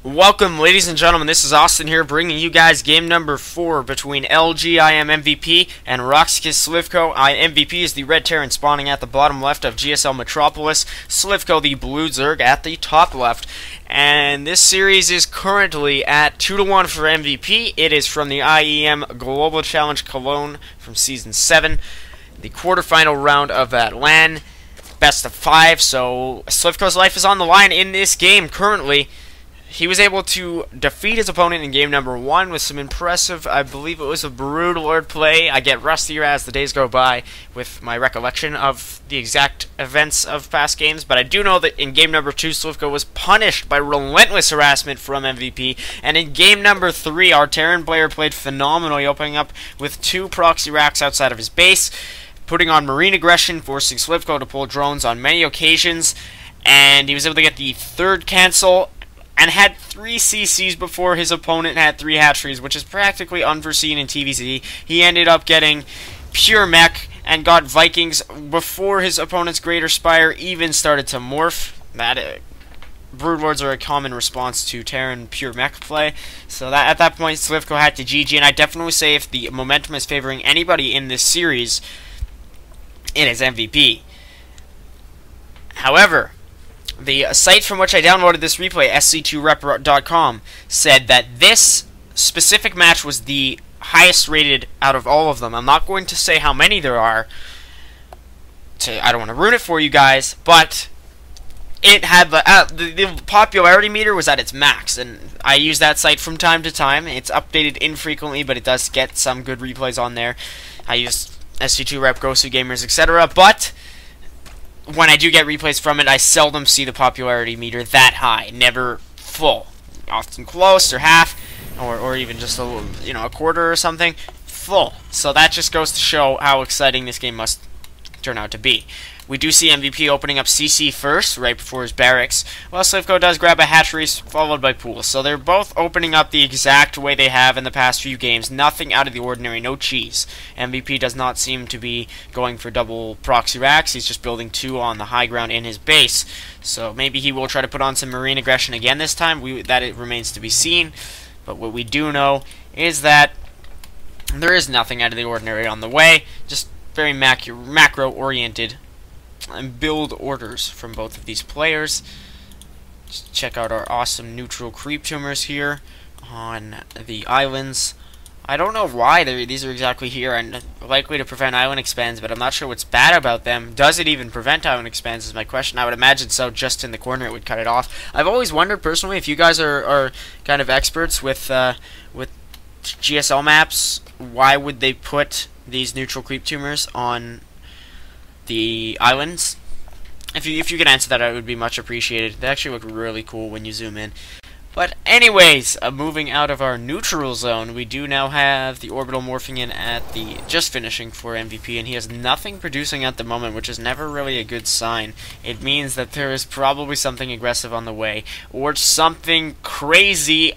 Welcome, ladies and gentlemen. This is Austin here, bringing you guys game number 4 between LG I am MVP and sLivko. MVP is the red Terran spawning at the bottom left of GSL Metropolis. sLivko, the blue Zerg, at the top left. And this series is currently at 2-1 for MVP. It is from the IEM Global Challenge Cologne from Season 7. The quarterfinal round of that LAN. Best of 5, so sLivko's life is on the line in this game currently. He was able to defeat his opponent in game number 1 with some impressive, I believe it was a brutal wordplay. I get rustier as the days go by with my recollection of the exact events of past games, but I do know that in game number 2, sLivko was punished by relentless harassment from MVP, and in game number 3, our Terran player played phenomenally, opening up with 2 proxy racks outside of his base, putting on marine aggression, forcing sLivko to pull drones on many occasions, and he was able to get the 3rd cancel, and had 3 CCs before his opponent had 3 hatcheries, which is practically unforeseen in TvZ. He ended up getting pure mech and got Vikings before his opponent's Greater Spire even started to morph. Broodlords are a common response to Terran pure mech play, so that at that point sLivko had to GG, and I definitely say if the momentum is favoring anybody in this series, it is MVP. However, the site from which I downloaded this replay, sc2rep.com, said that this specific match was the highest rated out of all of them. I'm not going to say how many there are. I don't want to ruin it for you guys, but it had the popularity meter was at its max, and I use that site from time to time. It's updated infrequently, but it does get some good replays on there. I use sc2rep, Gosu Gamers, etc., but when I do get replays from it, I seldom see the popularity meter that high. Never full. Often close or half, or even just a quarter or something. Full. So that just goes to show how exciting this game must turn out to be. We do see MVP opening up CC first, right before his barracks, while sLivko does grab a hatchery, followed by pools. So they're both opening up the exact way they have in the past few games. Nothing out of the ordinary, no cheese. MVP does not seem to be going for double proxy racks. He's just building 2 on the high ground in his base. So maybe he will try to put on some marine aggression again this time. That it remains to be seen. But what we do know is that there is nothing out of the ordinary on the way. Just very macro-oriented and build orders from both of these players. Just check out our awesome neutral creep tumors here on the islands. I don't know why these are exactly here and likely to prevent island expands, but I'm not sure what's bad about them. Does it even prevent island expands is my question. I would imagine so. Just in the corner it would cut it off. I've always wondered personally if you guys are kind of experts with GSL maps, why would they put these neutral creep tumors on the islands? If you could answer that, it would be much appreciated. They actually look really cool when you zoom in. But anyways, moving out of our neutral zone, we do now have the orbital morphing in at the just finishing for MVP, and he has nothing producing at the moment, which is never really a good sign. It means that there is probably something aggressive on the way, or something crazy,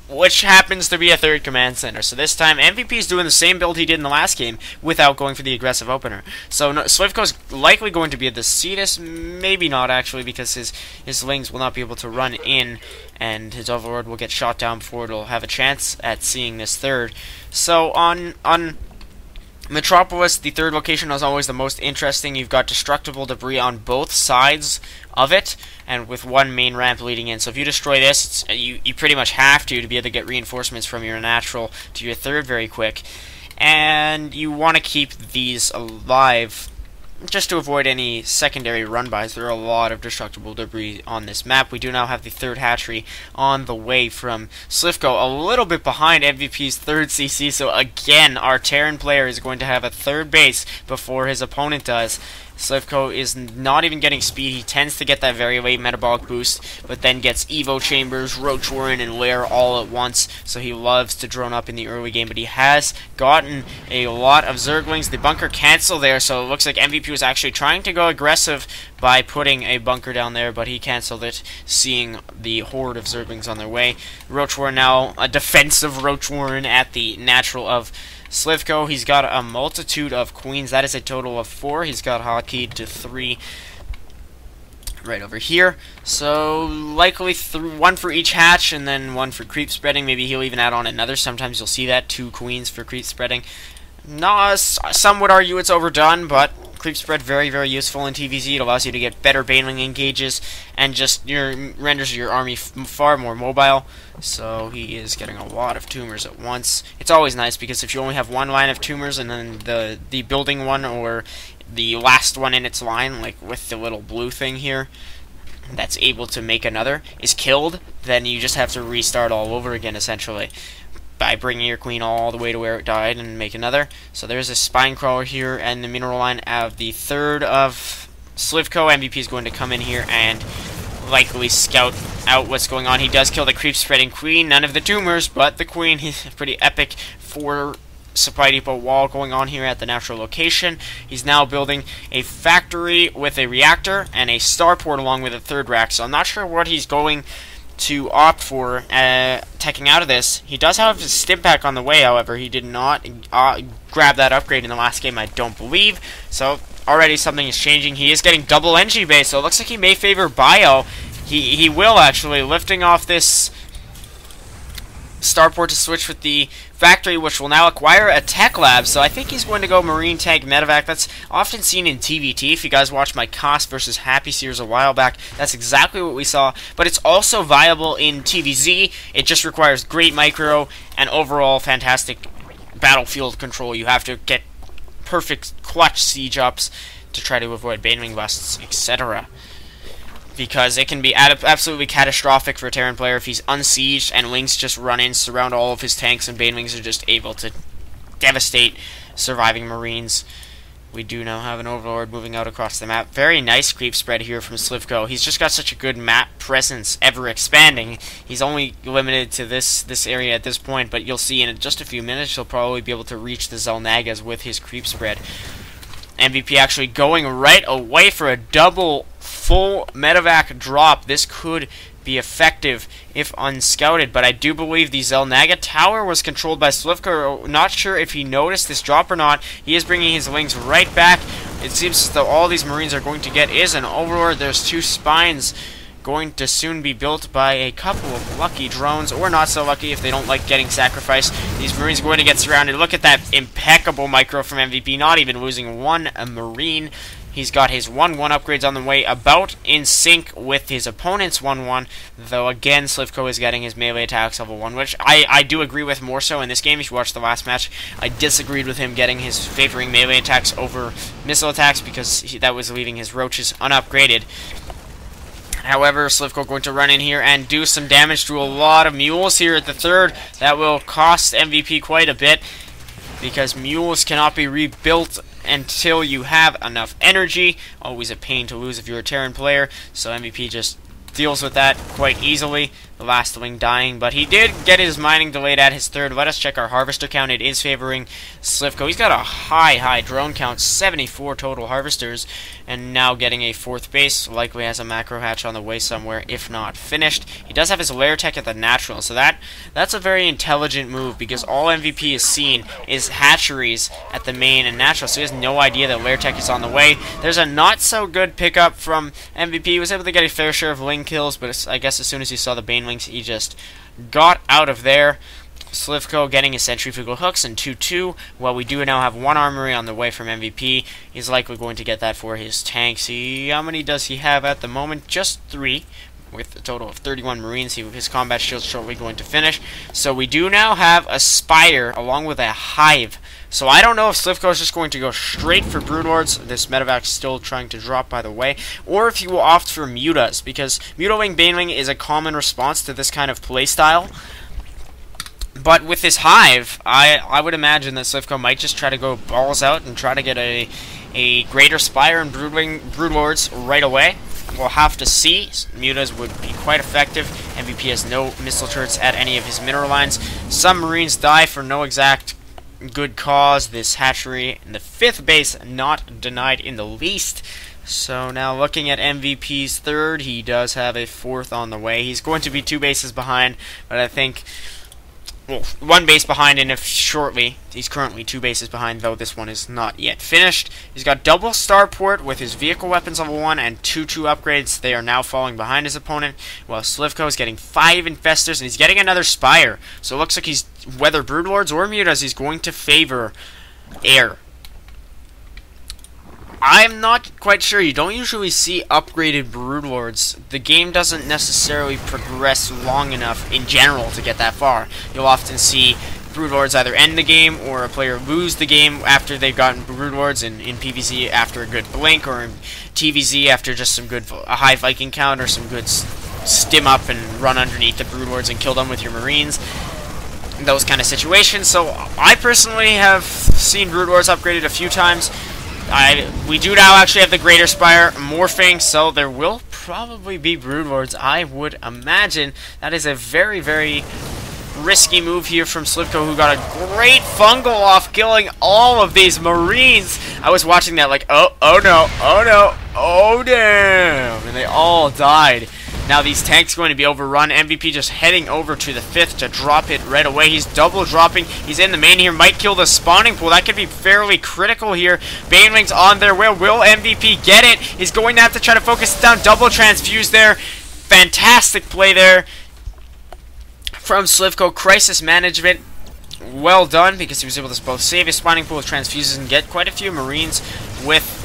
which happens to be a 3rd command center. So this time, MVP is doing the same build he did in the last game without going for the aggressive opener. So sLivko's likely going to be at the Cetus, maybe not actually, because his lings will not be able to run in, and his overlord will get shot down before it'll have a chance at seeing this 3rd. So on Metropolis, the 3rd location is always the most interesting. You've got destructible debris on both sides of it, and with 1 main ramp leading in. So if you destroy this, you pretty much have to be able to get reinforcements from your natural to your 3rd very quick. And you want to keep these alive just to avoid any secondary run-bys. There are a lot of destructible debris on this map. We do now have the 3rd hatchery on the way from sLivko, a little bit behind MVP's 3rd CC, so again, our Terran player is going to have a 3rd base before his opponent does. sLivko is not even getting speed. He tends to get that very late metabolic boost, but then gets Evo Chambers, Roach Warren, and Lair all at once, so he loves to drone up in the early game, but he has gotten a lot of Zerglings. The bunker cancel there, so it looks like MVP was actually trying to go aggressive by putting a bunker down there, but he canceled it, seeing the horde of Zerglings on their way. Roach Warren now, a defensive Roach Warren at the natural of sLivko. He's got a multitude of queens. That is a total of 4. He's got hotkeyed to 3 right over here. So likely one for each hatch, and then one for creep spreading. Maybe he'll even add on another. Sometimes you'll see that, 2 queens for creep spreading. No, some would argue it's overdone, but creep spread very, very useful in TvZ. It allows you to get better baneling engages and just renders your army far more mobile. So he is getting a lot of tumors at once. It's always nice because if you only have one line of tumors and then the building one or the last one in its line, like with the little blue thing here, that's able to make another, is killed, then you just have to restart all over again, essentially, by bringing your queen all the way to where it died and make another. So there's a spine crawler here, and the mineral line of the third of sLivko. MVP is going to come in here and likely scout out what's going on. He does kill the creep spreading queen, none of the tumors, but the queen. He's pretty epic for supply depot wall going on here at the natural location. He's now building a factory with a reactor and a starport along with a third rack, so I'm not sure what he's going to opt for teching out of this. He does have his stim pack on the way, however. He did not grab that upgrade in the last game, I don't believe, so already something is changing. He is getting double NG base, so it looks like he may favor bio. He will actually, lifting off this starport to switch with the factory, which will now acquire a tech lab. So I think he's going to go marine tank medevac. That's often seen in TVT. If you guys watched my Cost versus Happy series a while back, that's exactly what we saw. But it's also viable in TvZ. It just requires great micro and overall fantastic battlefield control. You have to get perfect clutch siege ups to try to avoid baneling busts, etc. Because it can be absolutely catastrophic for a Terran player if he's unsieged and Lings just run in, surround all of his tanks, and banelings are just able to devastate surviving Marines. We do now have an Overlord moving out across the map. Very nice creep spread here from sLivko. He's just got such a good map presence, ever expanding. He's only limited to this area at this point, but you'll see in just a few minutes he'll probably be able to reach the Xel'Nagas with his creep spread. MVP actually going right away for a double full medevac drop. This could be effective if unscouted, but I do believe the Xel'Naga tower was controlled by sLivko. Not sure if he noticed this drop or not. He is bringing his Lings right back. It seems as though all these Marines are going to get is an Overlord. There's 2 spines going to soon be built by a couple of lucky drones, or not so lucky if they don't like getting sacrificed. These Marines are going to get surrounded. Look at that impeccable micro from MVP, not even losing one Marine. He's got his 1-1 upgrades on the way, about in sync with his opponent's 1-1, though again sLivko is getting his melee attacks level 1, which I do agree with more so in this game. If you watch the last match, I disagreed with him getting his favoring melee attacks over missile attacks because that was leaving his roaches unupgraded. However, sLivko going to run in here and do some damage to a lot of mules here at the third. That will cost MVP quite a bit, because mules cannot be rebuilt until you have enough energy. Always a pain to lose if you're a Terran player, so MVP just deals with that quite easily. The last Ling dying, but he did get his mining delayed at his third. Let us check our harvester count. It is favoring sLivko. He's got a high drone count, 74 total harvesters, and now getting a 4th base. Likely has a macro hatch on the way somewhere, if not finished. He does have his lair tech at the natural, so that's a very intelligent move, because all MVP is seen is hatcheries at the main and natural, so he has no idea that lair tech is on the way. There's a not so good pickup from MVP. He was able to get a fair share of Ling kills, but I guess as soon as he saw the Banelings, he just got out of there. sLivko getting his centrifugal hooks and 2-2. Well, we do now have 1 armory on the way from MVP. He's likely going to get that for his tanks. How many does he have at the moment? Just 3, with a total of 31 Marines. His combat shield's shortly going to finish. So we do now have a Spider along with a Hive. So I don't know if sLivko is just going to go straight for Broodlords. This medevac's still trying to drop, by the way, or if he will opt for Mutas, because Mutawing Baneling is a common response to this kind of playstyle. But with this Hive, I would imagine that sLivko might just try to go balls out and try to get a Greater Spire and Broodlords right away. We'll have to see. Mutas would be quite effective. MVP has no missile turrets at any of his mineral lines. Some Marines die for no exact good cause. This hatchery in the 5th base not denied in the least. So now looking at MVP's third, he does have a 4th on the way. He's going to be 2 bases behind, but I think well, one base behind, and if shortly, he's currently 2 bases behind, though this one is not yet finished. He's got double starport with his vehicle weapons level 1 and 2 upgrades. They are now falling behind his opponent, while sLivko is getting 5 infestors, and he's getting another spire. So it looks like he's, whether broodlords or mutas, he's going to favor air. I'm not quite sure. You don't usually see upgraded broodlords. The game doesn't necessarily progress long enough in general to get that far. You'll often see broodlords either end the game or a player lose the game after they've gotten broodlords in PvZ after a good blink, or in TvZ after just some good a high Viking count or some good stim up and run underneath the broodlords and kill them with your marines. Those kind of situations. So I personally have seen broodlords upgraded a few times. We do now actually have the Greater Spire morphing, so there will probably be broodlords, I would imagine. That is a very, very risky move here from sLivko, who got a great fungal off, killing all of these marines. I was watching that like, oh no, oh no, oh damn, and they all died. Now these tanks going to be overrun. Mvp just heading over to the 5th to drop it right away. He's double dropping. He's in the main here. Might kill the spawning pool. That could be fairly critical here. Banelings on their way. Will Mvp get it? He's going to have to try to focus it down. Double transfuse there. Fantastic play there from sLivko. Crisis management. Well done, because he was able to both save his spawning pool with transfuses and get quite a few marines with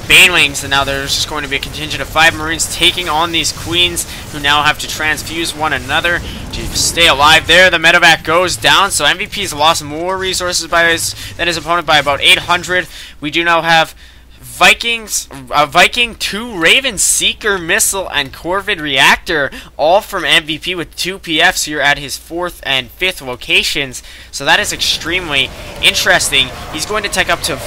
Banelings, and now there's just going to be a contingent of 5 marines taking on these queens, who now have to transfuse one another to stay alive. There, the medevac goes down, so MVP's lost more resources than his opponent by about 800. We do now have Vikings, Viking, 2 Raven, Seeker Missile, and Corvid Reactor, all from MVP with 2 PFs here at his 4th and 5th locations. So that is extremely interesting. He's going to take up to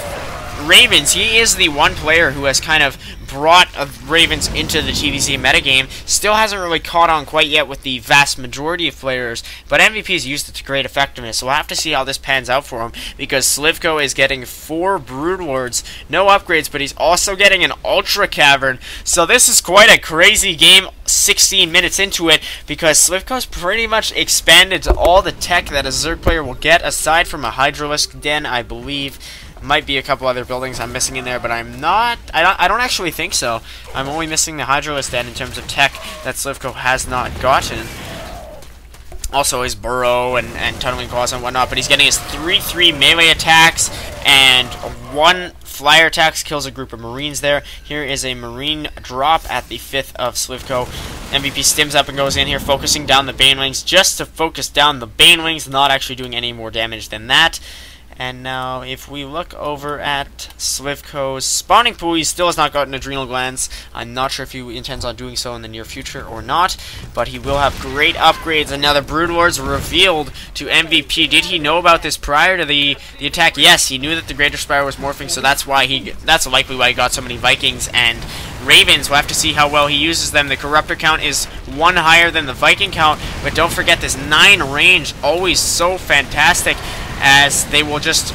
Ravens. He is the one player who has kind of brought Ravens into the TvZ metagame. Still hasn't really caught on quite yet with the vast majority of players, but MVP's used it to great effectiveness, so we'll have to see how this pans out for him, because sLivko is getting 4 broodlords, no upgrades, but he's also getting an ultra cavern. So this is quite a crazy game 16 minutes into it, because sLivko's pretty much expanded to all the tech that a Zerg player will get, aside from a Hydralisk Den, I believe. Might be a couple other buildings I'm missing in there, but I don't actually think so. I'm only missing the Hydralisk Den in terms of tech that sLivko has not gotten. Also his burrow and tunneling claws and whatnot, but he's getting his 3-3 melee attacks, and 1 flyer attacks kills a group of marines there. Here is a marine drop at the 5th of sLivko. MVP stims up and goes in here, focusing down the Banelings, just to focus down the Banelings, not actually doing any more damage than that. And now, if we look over at sLivko's spawning pool, he still has not gotten adrenal glands. I'm not sure if he intends on doing so in the near future or not, but he will have great upgrades. And now the broodlords revealed to MVP. Did he know about this prior to the attack? Yes, he knew that the Greater Spire was morphing, so that's likely why he got so many Vikings and Ravens. We'll have to see how well he uses them. The Corruptor count is 1 higher than the Viking count, but don't forget this 9 range, always so fantastic, as they will just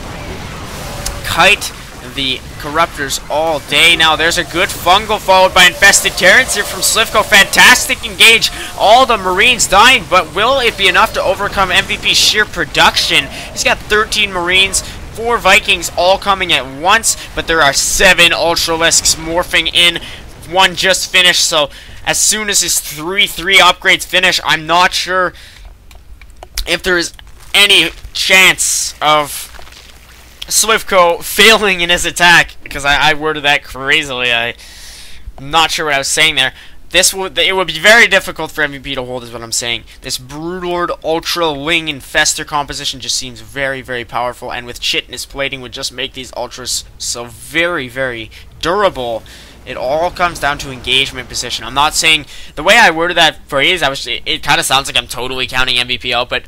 kite the Corruptors all day. Now there's a good fungal followed by infested Terrans here from sLivko. Fantastic engage. All the marines dying, but will it be enough to overcome MVP's sheer production? He's got 13 marines, 4 Vikings all coming at once, but there are 7 Ultralisks morphing in. 1 just finished, so as soon as his 3-3 upgrades finish, I'm not sure if there is any chance of sLivko failing in his attack, because I worded that crazily. I'm not sure what I was saying there. It would be very difficult for MVP to hold, is what I'm saying. This Broodlord Ultra Ling Infestor composition just seems very, very powerful, and with Chitness plating would just make these Ultras so very, very durable. It all comes down to engagement position. I'm not saying, the way I worded that phrase, it kind of sounds like I'm totally counting MVP out, but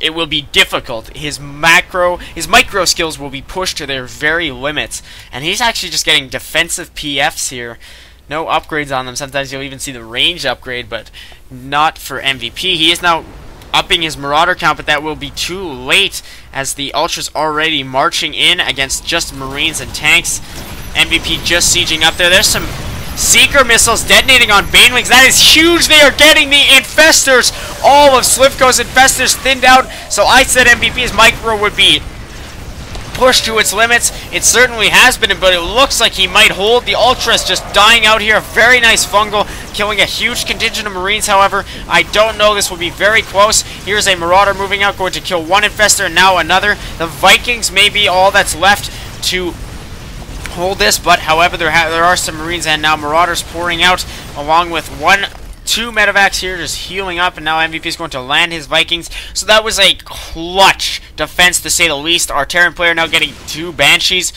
it will be difficult. His micro skills will be pushed to their very limits, and he's actually just getting defensive PFs here. No upgrades on them. Sometimes you'll even see the range upgrade, but not for MVP. He is now upping his Marauder count, but that will be too late, as the Ultra's already marching in against just Marines and tanks. MVP just sieging up there. There's some Seeker missiles detonating on Banelings. That is huge. They are getting the Infestors all of sLivko's infestors thinned out, so I said MVP's micro would be pushed to its limits. It certainly has been, but it looks like he might hold. The Ultras just dying out here. A very nice fungal, killing a huge contingent of Marines, however. I don't know. This will be very close. Here's a Marauder moving out, going to kill one infestor and now another. The Vikings may be all that's left to hold this, but however, there are some Marines and now Marauders pouring out, along with two medevacs here just healing up, and now MVP is going to land his Vikings. So that was a clutch defense, to say the least. Our Terran player now getting 2 Banshees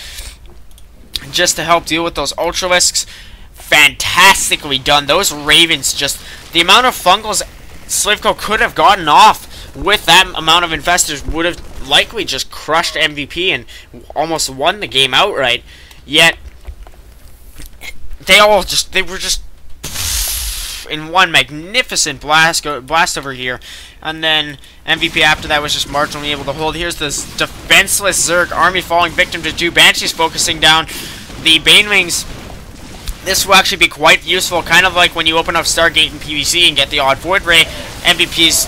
just to help deal with those Ultralisks. Fantastically done. Those Ravens, just the amount of fungals sLivko could have gotten off with that amount of infestors would have likely just crushed MVP and almost won the game outright. Yet they were just in one magnificent blast over here, and then MVP after that was just marginally able to hold. Here's this defenseless Zerg army falling victim to 2 Banshees focusing down the Banelings. This will actually be quite useful, kind of like when you open up Stargate in PvZ and get the odd Void Ray. MVP's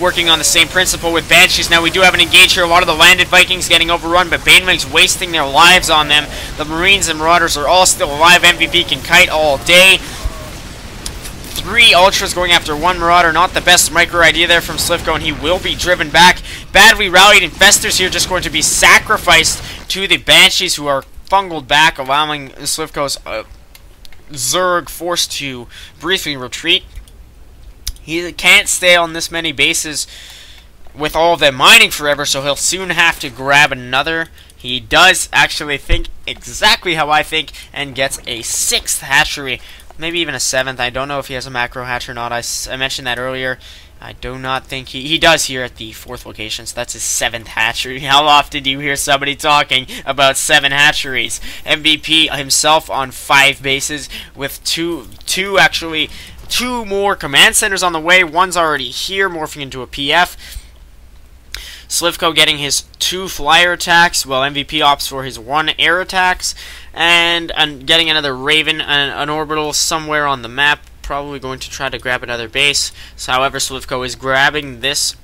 working on the same principle with Banshees. Now we do have an engage here. A lot of the landed Vikings getting overrun, but Banelings wasting their lives on them. The Marines and Marauders are all still alive. MVP can kite all day. 3 Ultras going after 1 Marauder. Not the best micro idea there from sLivko, and he will be driven back. Badly rallied infestors here just going to be sacrificed to the Banshees, who are fungled back, allowing sLivko's Zerg forced to briefly retreat. He can't stay on this many bases with all of them mining forever, so he'll soon have to grab another. He does actually think exactly how I think and gets a 6th hatchery. Maybe even a 7th. I don't know if he has a macro hatch or not. I mentioned that earlier. I do not think he does here at the 4th location, so that's his 7th hatchery. How often do you hear somebody talking about 7 hatcheries? MVP himself on 5 bases with two more command centers on the way. One's already here, morphing into a PF. sLivko getting his 2 flyer attacks, while MVP opts for his 1 air attacks, and getting another Raven, an orbital somewhere on the map, probably going to try to grab another base. So, however, sLivko is grabbing this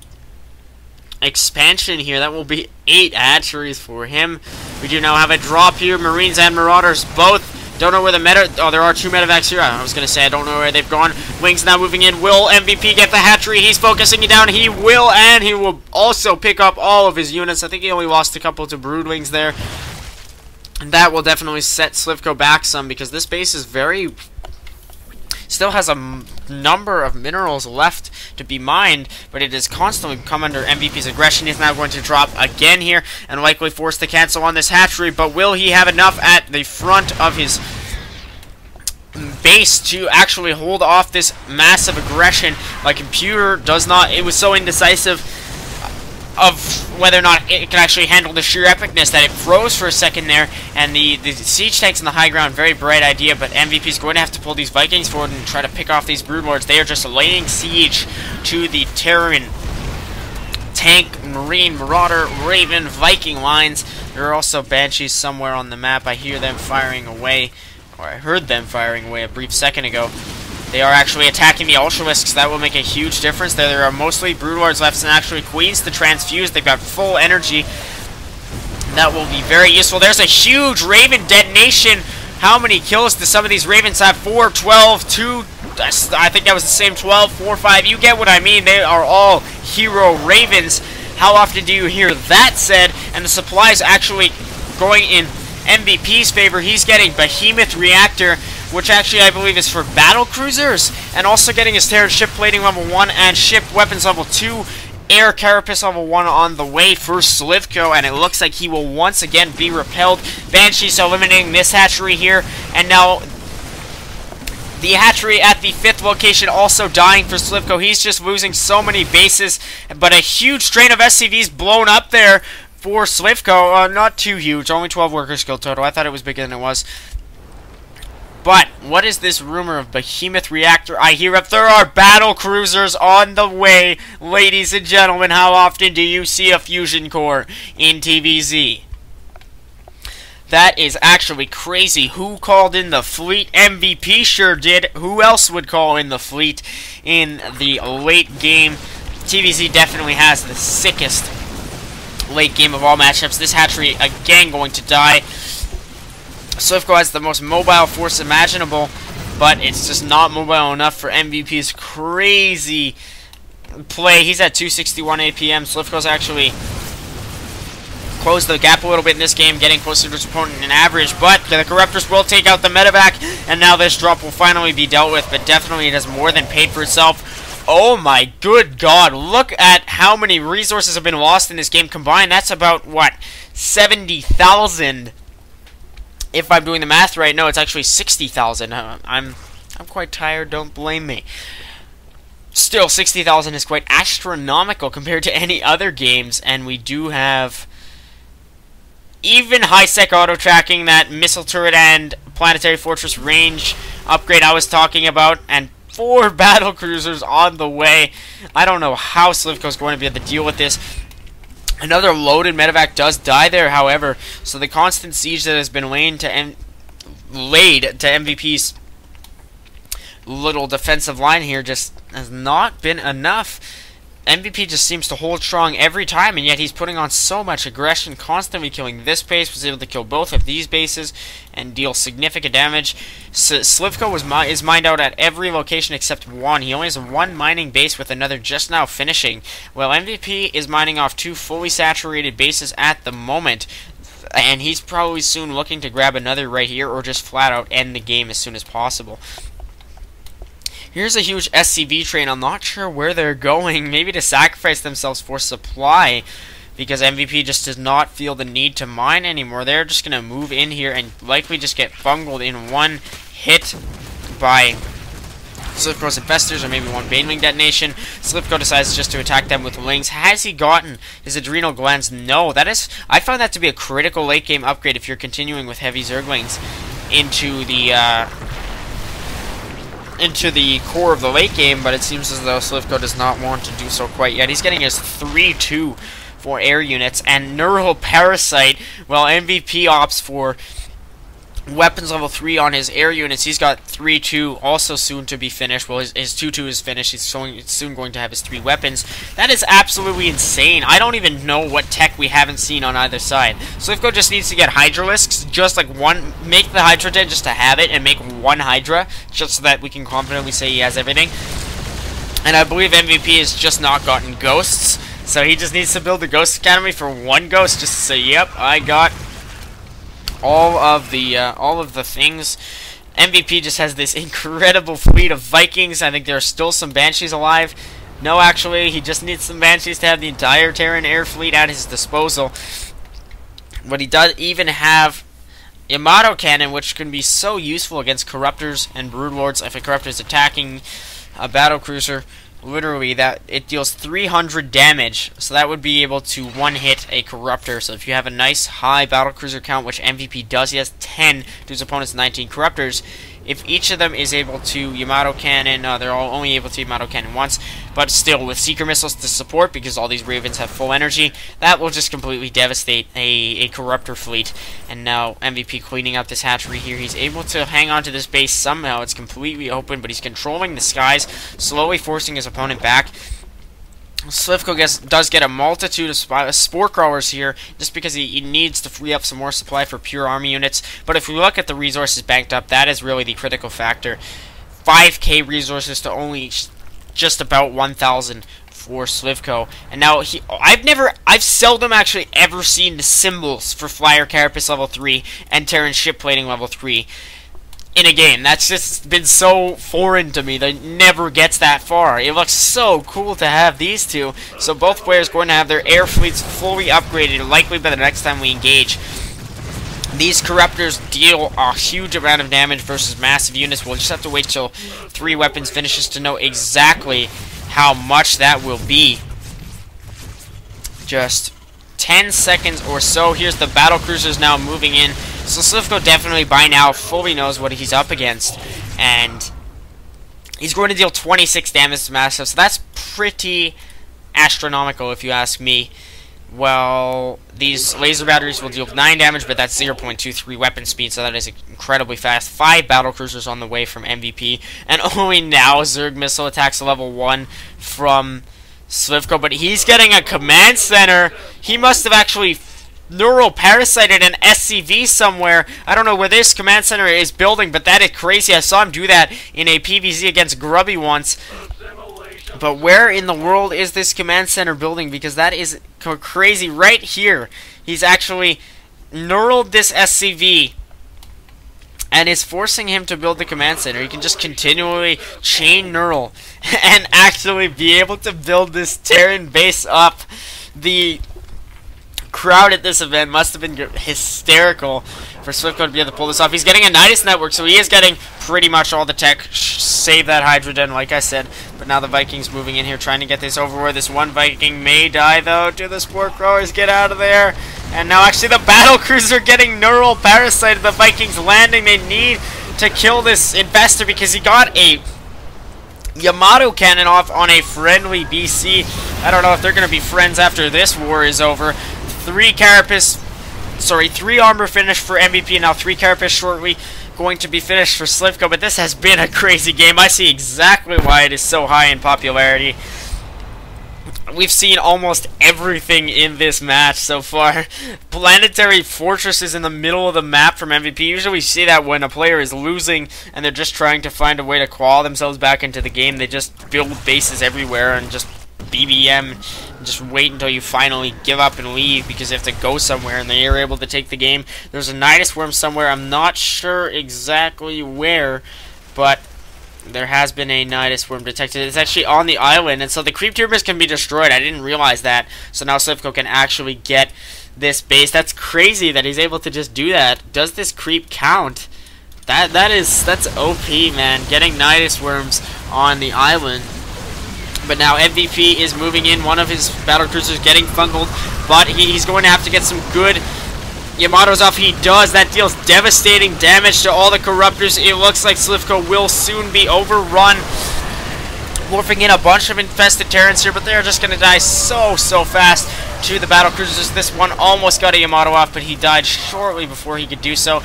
expansion here. That will be 8 hatcheries for him. We do now have a drop here. Marines and Marauders both. Don't know where the oh, there are 2 medevacs here. I was going to say I don't know where they've gone. Wings now moving in. Will MVP get the hatchery? He's focusing it down. He will, and he will also pick up all of his units. I think he only lost a couple to Broodwings there. And that will definitely set sLivko back some, because this base is still has a number of minerals left to be mined, but it has constantly come under MVP's aggression. He's now going to drop again here and likely forced to cancel on this hatchery, but will he have enough at the front of his base to actually hold off this massive aggression? My computer does not. It was so indecisive of whether or not it can actually handle the sheer epicness that it froze for a second there, and the siege tanks in the high ground, very bright idea, but MVP is going to have to pull these Vikings forward and try to pick off these Broodlords. They are just laying siege to the Terran tank, Marine, Marauder, Raven, Viking lines. There are also Banshees somewhere on the map. I hear them firing away, or I heard them firing away a brief second ago. They are actually attacking the Ultralisks. That will make a huge difference. There are mostly Broodlords left and actually Queens to transfuse. They've got full energy. That will be very useful. There's a huge Raven detonation. How many kills do some of these Ravens have? 4, 12, 2. I think that was the same 12, 4, 5. You get what I mean. They are all hero Ravens. How often do you hear that said? And the supplies actually going in MVP's favor. He's getting Behemoth Reactor, which actually I believe is for battle cruisers, and also getting his Terran ship plating level 1 and ship weapons level 2, air carapace level 1 on the way for sLivko, and it looks like he will once again be repelled. Banshees eliminating this hatchery here, and now the hatchery at the 5th location also dying for sLivko. He's just losing so many bases, but a huge strain of SCVs blown up there for sLivko. Not too huge, only 12 worker skill total. I thought it was bigger than it was. But what is this rumor of Behemoth Reactor I hear? If there are battle cruisers on the way, ladies and gentlemen, how often do you see a fusion core in TvZ? That is actually crazy. Who called in the fleet? MVP sure did. Who else would call in the fleet in the late game? TvZ definitely has the sickest late game of all matchups. This hatchery again going to die. sLivko has the most mobile force imaginable, but it's just not mobile enough for MVP's crazy play. He's at 261 APM. sLivko's actually closed the gap a little bit in this game, getting closer to his opponent in average, but the Corruptors will take out the medevac, and now this drop will finally be dealt with, but definitely it has more than paid for itself. Oh my good god, look at how many resources have been lost in this game combined. That's about, what, 70,000? If I'm doing the math right. No, it's actually 60,000. I'm quite tired, don't blame me. Still, 60,000 is quite astronomical compared to any other games, and we do have even high-sec auto-tracking, that missile turret and planetary fortress range upgrade I was talking about, and 4 battle cruisers on the way. I don't know how sLivko is going to be able to deal with this. Another loaded medevac does die there, however, so the constant siege that has been laid to MVP's little defensive line here just has not been enough. MVP just seems to hold strong every time, and yet he's putting on so much aggression, constantly killing this base, was able to kill both of these bases, and deal significant damage. sLivko is mined out at every location except one. He only has one mining base with another just now finishing, while MVP is mining off 2 fully saturated bases at the moment, and he's probably soon looking to grab another right here, or just flat out end the game as soon as possible. Here's a huge SCV train. I'm not sure where they're going. Maybe to sacrifice themselves for supply, because MVP just does not feel the need to mine anymore. They're just going to move in here and likely just get bungled in one hit by sLivko's infestors, or maybe one Banewing detonation. sLivko decides just to attack them with wings. Has he gotten his adrenal glands? No. I found that to be a critical late game upgrade if you're continuing with heavy Zerglings into the core of the late game, but it seems as though sLivko does not want to do so quite yet. He's getting his 3-2 for air units, and Neural Parasite, well, MVP opts for weapons level 3 on his air units. He's got 3-2, also soon to be finished. Well, his 2-2 is finished. He's soon going to have his 3 weapons. That is absolutely insane. I don't even know what tech we haven't seen on either side. sLivko just needs to get Hydralisks, just like one, make the Hydra Den just to have it, and make 1 Hydra, just so that we can confidently say he has everything. And I believe MVP has just not gotten Ghosts, so he just needs to build the Ghost Academy for 1 Ghost, just to say, yep, I got all of the things. MVP just has this incredible fleet of Vikings. I think there are still some Banshees alive. No, actually, he just needs some Banshees to have the entire Terran air fleet at his disposal. But he does even have Yamato Cannon, which can be so useful against Corruptors and Broodlords. If a Corruptor is attacking a battlecruiser, literally, that it deals 300 damage, so that would be able to one-hit a Corruptor. So if you have a nice high battlecruiser count, which MVP does, he has 10 to his opponent's 19 Corruptors. If each of them is able to Yamato Cannon, they're all only able to Yamato Cannon once, but still with Seeker Missiles to support, because all these Ravens have full energy, that will just completely devastate a Corruptor fleet. And now MVP cleaning up this hatchery here. He's able to hang on to this base somehow. It's completely open, but he's controlling the skies, slowly forcing his opponent back. sLivko does get a multitude of Spore Crawlers here, just because he needs to free up some more supply for pure army units. But if we look at the resources banked up, that is really the critical factor. 5k resources to only just about 1,000 for sLivko. And now, I've seldom actually ever seen the symbols for Flyer Carapace level 3 and Terran Ship Plating level 3 in a game. That's just been so foreign to me that it never gets that far. It looks so cool to have these two. So both players going to have their air fleets fully upgraded, likely by the next time we engage. These Corruptors deal a huge amount of damage versus massive units. We'll just have to wait till 3 weapons finishes to know exactly how much that will be. Just 10 seconds or so. Here's the battlecruisers now moving in. So sLivko definitely by now fully knows what he's up against, and he's going to deal 26 damage to Massive, so that's pretty astronomical if you ask me. well, these laser batteries will deal 9 damage, but that's 0.23 weapon speed, so that is incredibly fast. 5 battle cruisers on the way from MVP, and only now Zerg missile attacks level 1 from sLivko, but he's getting a command center. He must have actually neural parasited an SCV somewhere. I don't know where this command center is building, but that is crazy. I saw him do that in a PvZ against Grubby once. But where in the world is this command center building? Because that is crazy. Right here, he's actually neuraled this SCV and is forcing him to build the command center. He can just continually chain neural and actually be able to build this Terran base up. The crowd at this event must have been hysterical for sLivko to be able to pull this off. He's getting a Nidus network, so he is getting pretty much all the tech. Save that Hydrogen, like I said. But now the Vikings moving in here, trying to get this over where this one Viking may die, though. Do the Spore Growers get out of there? And now actually the battle cruiser getting neural parasited. The Vikings landing. They need to kill this investor because he got a Yamato cannon off on a friendly BC. I don't know if they're going to be friends after this war is over. 3 armor finished for MVP, and now 3 carapace shortly going to be finished for sLivko. But this has been a crazy game. I see exactly why it is so high in popularity. We've seen almost everything in this match so far. Planetary fortresses in the middle of the map from MVP. Usually we see that when a player is losing and they're just trying to find a way to claw themselves back into the game. They just build bases everywhere and just BBM and just wait until you finally give up and leave because you have to go somewhere, and they are able to take the game. There's a Nidus worm somewhere. I'm not sure exactly where, but there has been a Nidus worm detected. It's actually on the island, and so the creep tubers can be destroyed. I didn't realize that. So now sLivko can actually get this base. That's crazy that he's able to just do that. Does this creep count? That's OP, man. Getting Nidus worms on the island. But now MVP is moving in. One of his battle cruisers getting fungled, but he's going to have to get some good Yamato's off. He does. That deals devastating damage to all the corruptors. It looks like sLivko will soon be overrun. Morphing in a bunch of infested Terrans here, but they're just going to die so fast to the battle cruisers. This one almost got a Yamato off, but he died shortly before he could do so.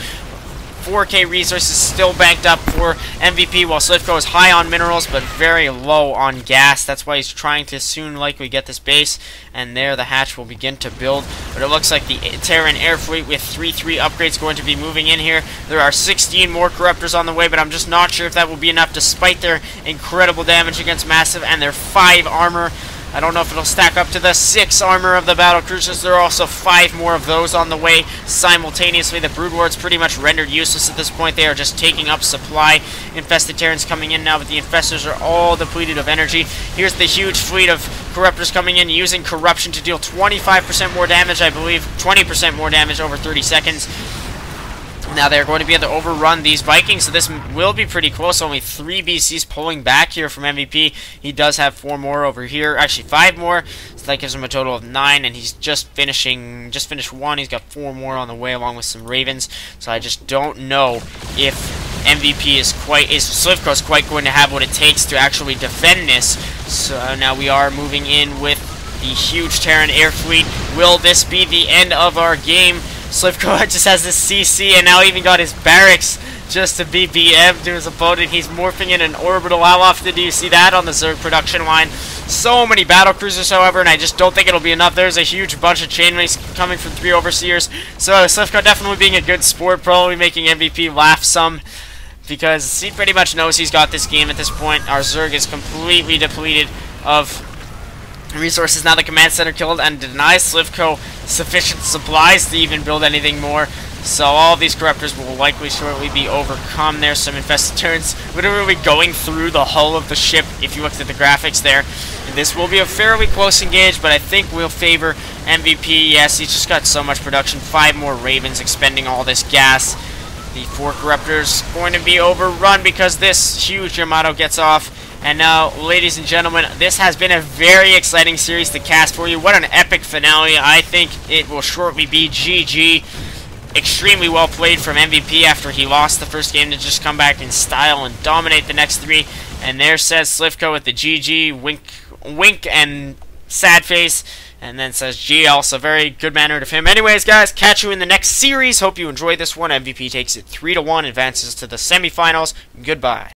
4K resources still banked up for MVP, while sLivko is high on minerals but very low on gas. That's why he's trying to soon likely get this base, and there the hatch will begin to build. But it looks like the Terran air fleet with 3-3 upgrades going to be moving in here. There are 16 more corruptors on the way, but I'm just not sure if that will be enough despite their incredible damage against Massive and their 5 armor. I don't know if it'll stack up to the 6 armor of the battle cruisers. There are also 5 more of those on the way simultaneously. The Brood Ward's pretty much rendered useless at this point. They are just taking up supply. Infested Terrans coming in now, but the Infestors are all depleted of energy. Here's the huge fleet of Corruptors coming in, using Corruption to deal 25% more damage, I believe. 20% more damage over 30 seconds. Now they're going to be able to overrun these Vikings, so this will be pretty close. Only 3 BCs pulling back here from MVP. He does have 4 more over here, actually 5 more, so that gives him a total of 9, and he's just finished 1. He's got 4 more on the way along with some Ravens, so I just don't know if MVP is sLivko is quite going to have what it takes to actually defend this. So now we are moving in with the huge Terran air fleet. Will this be the end of our game? sLivko just has this CC and now even got his barracks just to BBM to his opponent. He's morphing in an orbital. How often do you see that on the Zerg production line? So many battle cruisers, however, and I just don't think it'll be enough. There's a huge bunch of chainlinks coming from 3 Overseers. So sLivko definitely being a good sport, probably making MVP laugh some, because he pretty much knows he's got this game at this point. Our Zerg is completely depleted of resources. Now the command center killed and denies sLivko sufficient supplies to even build anything more. So all of these corruptors will likely shortly be overcome. There's some infested turns literally going through the hull of the ship if you looked at the graphics there. And this will be a fairly close engage, but I think we'll favor MVP. Yes, he's just got so much production. 5 more Ravens expending all this gas. The 4 corruptors going to be overrun because this huge Yamato gets off. And now, ladies and gentlemen, this has been a very exciting series to cast for you. What an epic finale. I think it will shortly be GG. Extremely well played from MVP after he lost the first game to just come back in style and dominate the next 3. And there says sLivko with the GG, wink and sad face, and then says GL, so very good-mannered of him. Anyways, guys, catch you in the next series. Hope you enjoy this one. MVP takes it 3-1, advances to the semifinals. Goodbye.